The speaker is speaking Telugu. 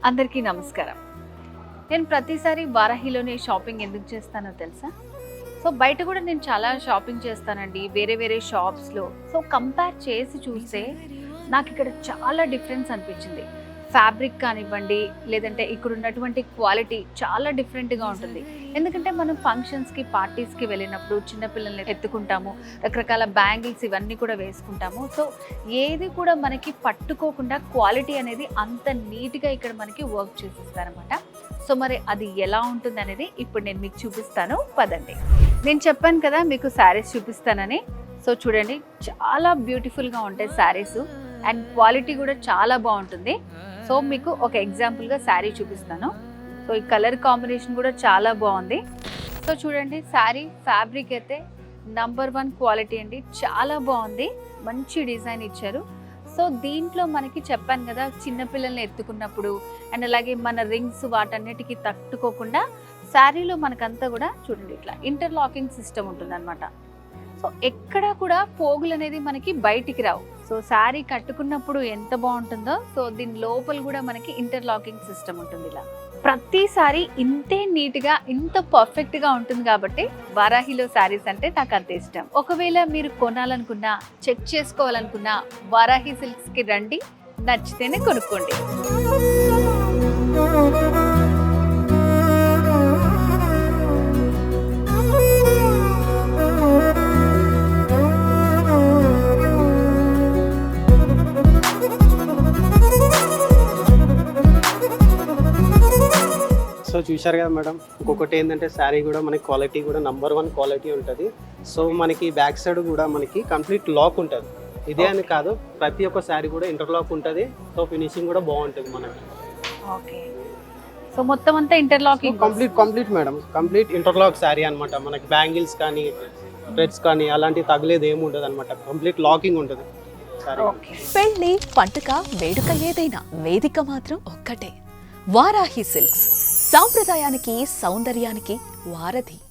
అందరికీ నమస్కారం. నేను ప్రతిసారి వారాహిలోనే షాపింగ్ ఎందుకు చేస్తానో తెలుసా? సో బయట కూడా నేను చాలా షాపింగ్ చేస్తానండి, వేరే వేరే షాప్స్లో. సో కంపేర్ చేసి చూస్తే నాకు ఇక్కడ చాలా డిఫరెన్స్ అనిపించింది. ఫ్యాబ్రిక్ కానివ్వండి, లేదంటే ఇక్కడ ఉన్నటువంటి క్వాలిటీ చాలా డిఫరెంట్గా ఉంటుంది. ఎందుకంటే మనం ఫంక్షన్స్కి, పార్టీస్కి వెళ్ళినప్పుడు చిన్నపిల్లల్ని ఎత్తుకుంటాము, రకరకాల బ్యాంగిల్స్ ఇవన్నీ కూడా వేసుకుంటాము. సో ఏది కూడా మనకి పట్టుకోకుండా క్వాలిటీ అనేది అంత నీట్గా ఇక్కడ మనకి వర్క్ చేసిస్తారనమాట. సో మరి అది ఎలా ఉంటుంది అనేది ఇప్పుడు నేను మీకు చూపిస్తాను, పదండి. నేను చెప్పాను కదా మీకు శారీస్ చూపిస్తానని. సో చూడండి, చాలా బ్యూటిఫుల్గా ఉంటాయి శారీస్ అండ్ క్వాలిటీ కూడా చాలా బాగుంటుంది. సో మీకు ఒక ఎగ్జాంపుల్గా శారీ చూపిస్తాను. సో ఈ కలర్ కాంబినేషన్ కూడా చాలా బాగుంది. సో చూడండి, శారీ ఫ్యాబ్రిక్ అయితే నంబర్ 1 క్వాలిటీ అండి, చాలా బాగుంది, మంచి డిజైన్ ఇచ్చారు. సో దీంట్లో మనకి చెప్పాను కదా, చిన్నపిల్లల్ని ఎత్తుకున్నప్పుడు అండ్ అలాగే మన రింగ్స్ వాటన్నిటికీ తట్టుకోకుండా శారీలో మనకంతా కూడా చూడండి ఇట్లా ఇంటర్లాకింగ్ సిస్టమ్ ఉంటుంది అనమాట. సో ఎక్కడ కూడా పోగులు అనేది మనకి బయటికి రావు. సో శారీ కట్టుకున్నప్పుడు ఎంత బాగుంటుందో, సో దీని లోపల కూడా మనకి ఇంటర్లాకింగ్ సిస్టమ్ ఉంటుంది. ఇలా ప్రతిసారి ఇంతే నీట్గా, ఇంత పర్ఫెక్ట్గా ఉంటుంది కాబట్టి వారాహిలో శారీస్ అంటే నాకు అంత ఇష్టం. ఒకవేళ మీరు కొనాలనుకున్నా, చెక్ చేసుకోవాలనుకున్నా వారాహి సిల్క్స్కి రండి, నచ్చితేనే కొనుక్కోండి. సో చూశారు కదా మేడం, ఇంకొకటి ఏంటంటే శారీ కూడా మనకి క్వాలిటీ కూడా నంబర్ 1 క్వాలిటీ ఉంటుంది. సో మనకి బ్యాక్ సైడ్ కూడా మనకి కంప్లీట్ లాక్ ఉంటుంది. ఇదే అని కాదు, ప్రతి ఒక్క శారీ కూడా ఇంటర్లాక్ ఉంటుంది. సో ఫినిషింగ్ కూడా బాగుంటుంది మనకి. ఓకే, సో మొత్తం అంతా interlocking complete madam, complete interlock sari అనమాట. మనకి బ్యాంగిల్స్ కానీ థ్రెడ్స్ కానీ అలాంటివి తగిలేదు ఏమి ఉండదు అనమాట. కంప్లీట్ లాకింగ్ ఉంటుంది శారీ. పెళ్లి, పండుగ, వేడుక ఏదైనా వేదిక మాత్రం ఒక్కటే. వారాహి సిల్క్స్, సాంప్రదాయానికి, సౌందర్యానికి వారధి.